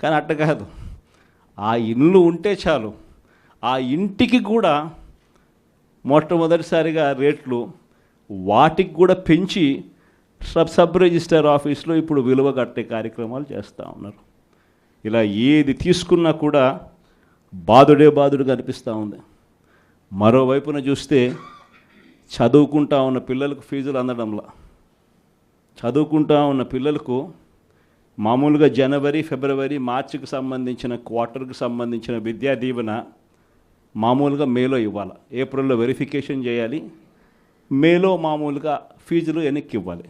కానీ అట్ట కాదు, ఆ ఇల్లు ఉంటే చాలు, ఆ ఇంటికి కూడా మొట్టమొదటిసారిగా రేట్లు వాటికి కూడా పెంచి సబ్ రిజిస్టర్ ఆఫీస్లో ఇప్పుడు విలువ కట్టే కార్యక్రమాలు చేస్తూ ఉన్నారు. ఇలా ఏది తీసుకున్నా కూడా బాధుడుగా అనిపిస్తూ ఉంది. మరోవైపున చూస్తే చదువుకుంటా ఉన్న పిల్లలకు ఫీజులు అందడంలా, చదువుకుంటా ఉన్న పిల్లలకు మామూలుగా జనవరి, ఫిబ్రవరి, మార్చికి సంబంధించిన క్వార్టర్కి సంబంధించిన విద్యా దీవెన మామూలుగా మేలో ఇవ్వాలి, ఏప్రిల్లో వెరిఫికేషన్ చేయాలి, మేలో మామూలుగా ఫీజులు వెనక్కి ఇవ్వాలి,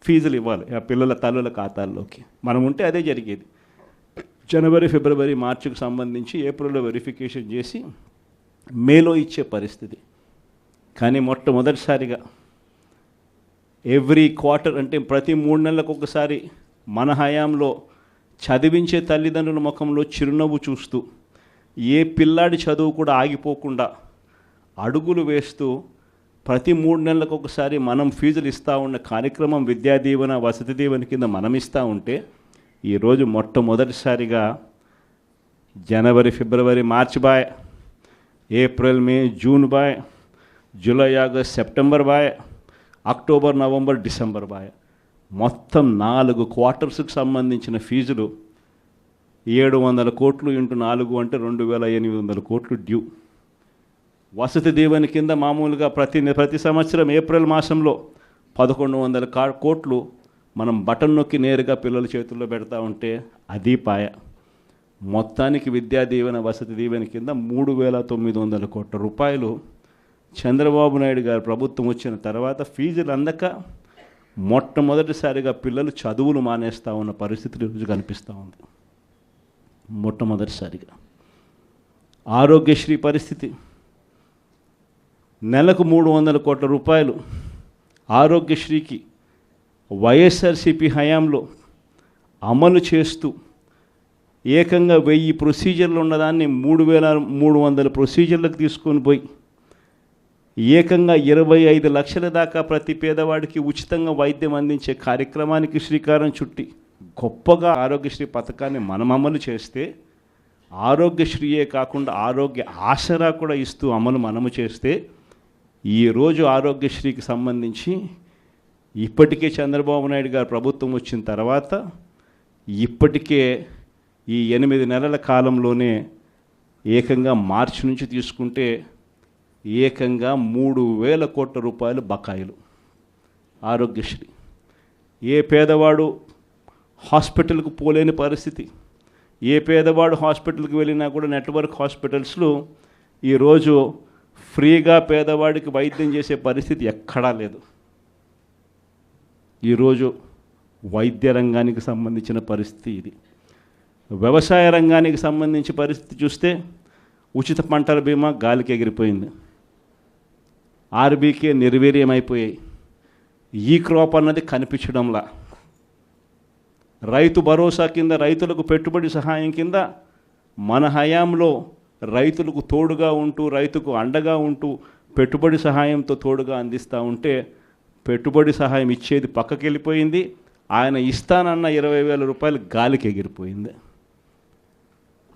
ఫీజులు ఇవ్వాలి ఆ పిల్లల తల్లుల ఖాతాల్లోకి. మనం ఉంటే అదే జరిగేది. జనవరి, ఫిబ్రవరి, మార్చికి సంబంధించి ఏప్రిల్లో వెరిఫికేషన్ చేసి మేలో ఇచ్చే పరిస్థితి. కానీ మొట్టమొదటిసారిగా ఎవ్రీ క్వార్టర్, అంటే ప్రతి 3 నెలలకు ఒకసారి మన హయాంలో చదివించే తల్లిదండ్రుల ముఖంలో చిరునవ్వు చూస్తూ, ఏ పిల్లాడి చదువు కూడా ఆగిపోకుండా అడుగులు వేస్తూ ప్రతి 3 నెలలకు ఒకసారి మనం ఫీజులు ఇస్తూ ఉన్న కార్యక్రమం విద్యా దీవెన, వసతి దీవెన కింద మనం ఇస్తూ ఉంటే, ఈరోజు మొట్టమొదటిసారిగా జనవరి, ఫిబ్రవరి, మార్చి బాయ్, ఏప్రిల్, మే, జూన్ బాయ్, జూలై, ఆగస్ట్, సెప్టెంబర్ బాయ్, అక్టోబర్, నవంబర్, డిసెంబర్ బాయ్, మొత్తం 4 క్వార్టర్స్కి సంబంధించిన ఫీజులు 700 కోట్లు ఇంటూ 4 అంటే 2800 కోట్లు డ్యూ. వసతి దీవెన కింద మామూలుగా ప్రతి సంవత్సరం ఏప్రిల్ మాసంలో 1100 కోట్లు మనం బటన్ నొక్కి నేరుగా పిల్లల చేతుల్లో పెడతా ఉంటే అది పాయ. మొత్తానికి విద్యా దీవెన, వసతి దీవెన కింద 3900 కోట్ల రూపాయలు చంద్రబాబు నాయుడు గారు ప్రభుత్వం వచ్చిన తర్వాత ఫీజులు అందక మొట్టమొదటిసారిగా పిల్లలు చదువులు మానేస్తూ ఉన్న పరిస్థితి ఈరోజు కనిపిస్తూ ఉంది. మొట్టమొదటిసారిగా ఆరోగ్యశ్రీ పరిస్థితి, నెలకు 300 కోట్ల రూపాయలు ఆరోగ్యశ్రీకి వైఎస్ఆర్సీపీ హయాంలో అమలు చేస్తూ ఏకంగా 1000 ప్రొసీజర్లు ఉన్నదాన్ని 3300 ప్రొసీజర్లకు తీసుకొని పోయి ఏకంగా 25 లక్షల దాకా ప్రతి పేదవాడికి ఉచితంగా వైద్యం అందించే కార్యక్రమానికి శ్రీకారం చుట్టి గొప్పగా ఆరోగ్యశ్రీ పథకాన్ని మనం అమలు చేస్తే, ఆరోగ్యశ్రీయే కాకుండా ఆరోగ్య ఆసరా కూడా ఇస్తూ మనము చేస్తే, ఈరోజు ఆరోగ్యశ్రీకి సంబంధించి ఇప్పటికే చంద్రబాబు నాయుడు గారు ప్రభుత్వం వచ్చిన తర్వాత ఇప్పటికే ఈ 8 నెలల కాలంలోనే ఏకంగా మార్చి నుంచి తీసుకుంటే ఏకంగా 3000 కోట్ల రూపాయలు బకాయిలు ఆరోగ్యశ్రీ. ఏ పేదవాడు హాస్పిటల్కు పోలేని పరిస్థితి, ఏ పేదవాడు హాస్పిటల్కి వెళ్ళినా కూడా నెట్వర్క్ హాస్పిటల్స్లో ఈరోజు ఫ్రీగా పేదవాడికి వైద్యం చేసే పరిస్థితి ఎక్కడా లేదు. ఈరోజు వైద్య రంగానికి సంబంధించిన పరిస్థితి ఇది. వ్యవసాయ రంగానికి సంబంధించి పరిస్థితి చూస్తే ఉచిత పంటల బీమా గాలికి ఎగిరిపోయింది, ఆర్బీకే నిర్వీర్యమైపోయాయి, ఈ క్రాప్ అన్నది కనిపించడంలా, రైతు భరోసా కింద రైతులకు పెట్టుబడి సహాయం కింద మన హయాంలో రైతులకు తోడుగా ఉంటూ, రైతుకు అండగా ఉంటూ పెట్టుబడి సహాయంతో తోడుగా అందిస్తూ ఉంటే పెట్టుబడి సహాయం ఇచ్చేది పక్కకి వెళ్ళిపోయింది. ఆయన ఇస్తానన్న 20,000 రూపాయలు గాలికి ఎగిరిపోయింది.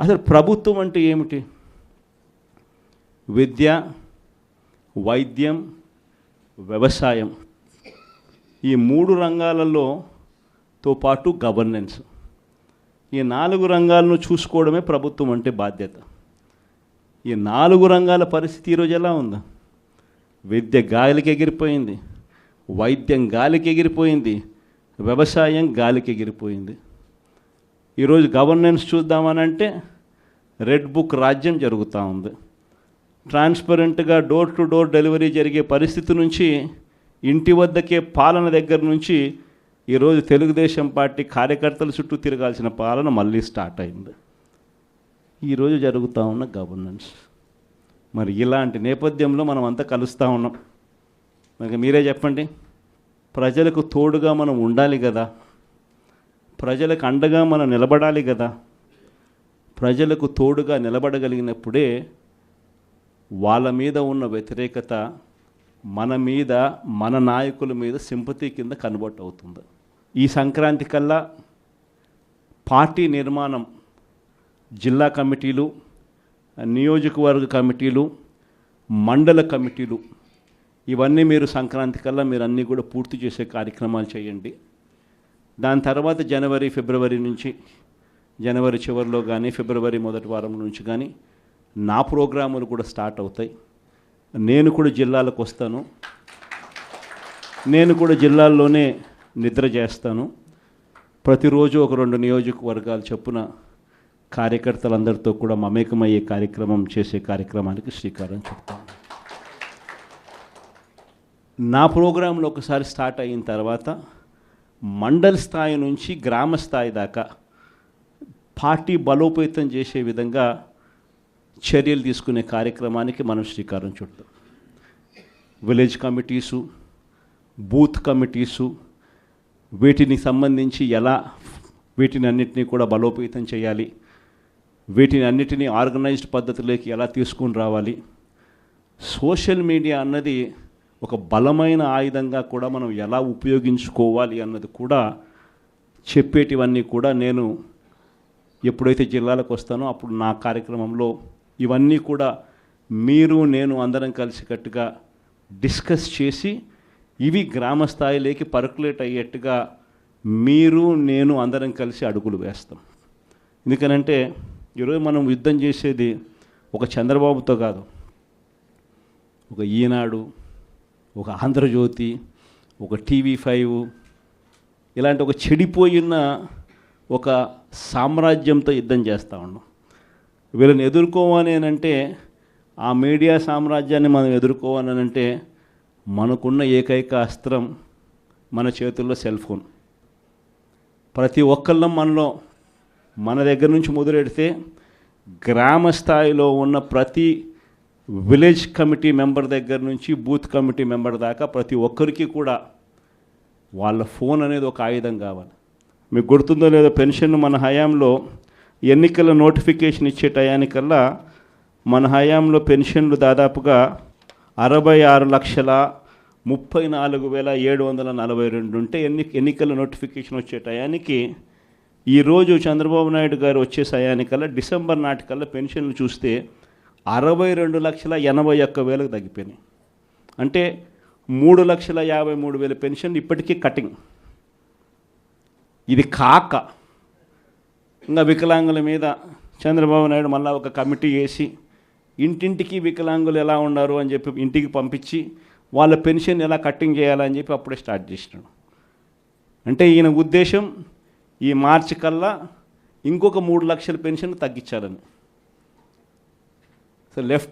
అసలు ప్రభుత్వం అంటే ఏమిటి? విద్య, వైద్యం, వ్యవసాయం, ఈ 3 రంగాలతో పాటు గవర్నెన్స్, ఈ 4 రంగాలను చూసుకోవడమే ప్రభుత్వం అంటే బాధ్యత. ఈ 4 రంగాల పరిస్థితి ఈరోజు ఎలా ఉందా? విద్య గాలికి ఎగిరిపోయింది, వైద్యం గాలికి ఎగిరిపోయింది, వ్యవసాయం గాలికి ఎగిరిపోయింది. ఈరోజు గవర్నెన్స్ చూద్దామనంటే రెడ్ బుక్ రాజ్యం జరుగుతూ ఉంది. ట్రాన్స్పరెంట్గా డోర్ టు డోర్ డెలివరీ జరిగే పరిస్థితి నుంచి, ఇంటి వద్దకే పాలన దగ్గర నుంచి ఈరోజు తెలుగుదేశం పార్టీ కార్యకర్తల చుట్టూ తిరగాల్సిన పాలన మళ్ళీ స్టార్ట్ అయింది. ఈరోజు జరుగుతూ ఉన్న గవర్నెన్స్. మరి ఇలాంటి నేపథ్యంలో మనం అంతా కలుస్తూ ఉన్నాం. మరి మీరే చెప్పండి, ప్రజలకు తోడుగా మనం ఉండాలి కదా, ప్రజలకు అండగా మనం నిలబడాలి కదా. ప్రజలకు తోడుగా నిలబడగలిగినప్పుడే వాళ్ళ మీద ఉన్న వ్యతిరేకత మన మీద, మన నాయకుల మీద సింపతి కింద కన్వర్ట్ అవుతుంది. ఈ సంక్రాంతి కల్లా పార్టీ నిర్మాణం, జిల్లా కమిటీలు, నియోజకవర్గ కమిటీలు, మండల కమిటీలు, ఇవన్నీ మీరు సంక్రాంతి కల్లా మీరు అన్నీ కూడా పూర్తి చేసే కార్యక్రమాలు చేయండి. దాని తర్వాత జనవరి, ఫిబ్రవరి నుంచి, జనవరి చివరిలో కానీ ఫిబ్రవరి మొదటి వారం నుంచి కానీ నా ప్రోగ్రాములు కూడా స్టార్ట్ అవుతాయి. నేను కూడా జిల్లాలకు వస్తాను. నేను కూడా జిల్లాల్లోనే నిద్ర చేస్తాను. ప్రతిరోజు ఒక 2 నియోజకవర్గాలు చొప్పున కార్యకర్తలందరితో కూడా మమేకమయ్యే కార్యక్రమం చేసే కార్యక్రమానికి శ్రీకారం చుడతాను. నా ప్రోగ్రాంలో ఒకసారి స్టార్ట్ అయిన తర్వాత మండల స్థాయి నుంచి గ్రామ స్థాయి దాకా పార్టీ బలోపేతం చేసే విధంగా చర్యలు తీసుకునే కార్యక్రమానికి మనం శ్రీకారం చుడతాం. విలేజ్ కమిటీసు, బూత్ కమిటీసు, వీటిని సంబంధించి ఎలా వీటిని అన్నిటినీ కూడా బలోపేతం చేయాలి, వీటిని అన్నిటినీ ఆర్గనైజ్డ్ పద్ధతిలోకి ఎలా తీసుకుని రావాలి, సోషల్ మీడియా అన్నది ఒక బలమైన ఆయుధంగా కూడా మనం ఎలా ఉపయోగించుకోవాలి అన్నది కూడా చెప్పేటివన్నీ కూడా నేను ఎప్పుడైతే జిల్లాలకు వస్తానో అప్పుడు నా కార్యక్రమంలో ఇవన్నీ కూడా మీరు నేను అందరం కలిసికట్టుగా డిస్కస్ చేసి ఇవి గ్రామ స్థాయిలోకి పర్కులేట్ అయ్యేట్టుగా మీరు నేను అందరం కలిసి అడుగులు వేస్తాం. ఎందుకనంటే ఈరోజు మనం యుద్ధం చేసేది ఒక చంద్రబాబుతో కాదు, ఒక ఈనాడు, ఒక ఆంధ్రజ్యోతి, ఒక TV5 ఇలాంటి ఒక చెడిపోయిన ఒక సామ్రాజ్యంతో యుద్ధం చేస్తూ ఉన్నాం. వీళ్ళని ఎదుర్కోవాలి అంటే, ఆ మీడియా సామ్రాజ్యాన్ని మనం ఎదుర్కోవాలి అంటే మనకున్న ఏకైక అస్త్రం మన చేతుల్లో సెల్ ఫోన్. ప్రతి ఒక్కళ్ళం మన దగ్గర నుంచి మొదలెడితే గ్రామ స్థాయిలో ఉన్న ప్రతి విలేజ్ కమిటీ మెంబర్ దగ్గర నుంచి బూత్ కమిటీ మెంబర్ దాకా ప్రతి ఒక్కరికి కూడా వాళ్ళ ఫోన్ అనేది ఒక ఆయుధం కావాలి. మీకు గుర్తుందో లేదో, పెన్షన్ మన హయాంలో ఎన్నికల నోటిఫికేషన్ ఇచ్చే టయానికల్లా మన హయాంలో పెన్షన్లు దాదాపుగా 66,34,742 ఉంటే ఎన్నికల నోటిఫికేషన్ వచ్చే టయానికి ఈరోజు చంద్రబాబు నాయుడు గారు వచ్చే టయానికల్లా డిసెంబర్ నాటికల్లా పెన్షన్లు చూస్తే 62,81,000 తగ్గిపోయినాయి. అంటే 3,53,000 పెన్షన్లు ఇప్పటికీ కటింగ్. ఇది కాక ఇంకా వికలాంగుల మీద చంద్రబాబు నాయుడు మళ్ళీ ఒక కమిటీ వేసి ఇంటింటికి వికలాంగులు ఎలా ఉన్నారు అని చెప్పి ఇంటికి పంపించి వాళ్ళ పెన్షన్ ఎలా కట్టింగ్ చేయాలని చెప్పి అప్పుడే స్టార్ట్ చేసినాడు. అంటే ఈయన ఉద్దేశం ఈ మార్చి కల్లా ఇంకొక 3 లక్షల పెన్షన్ తగ్గించాలని. So left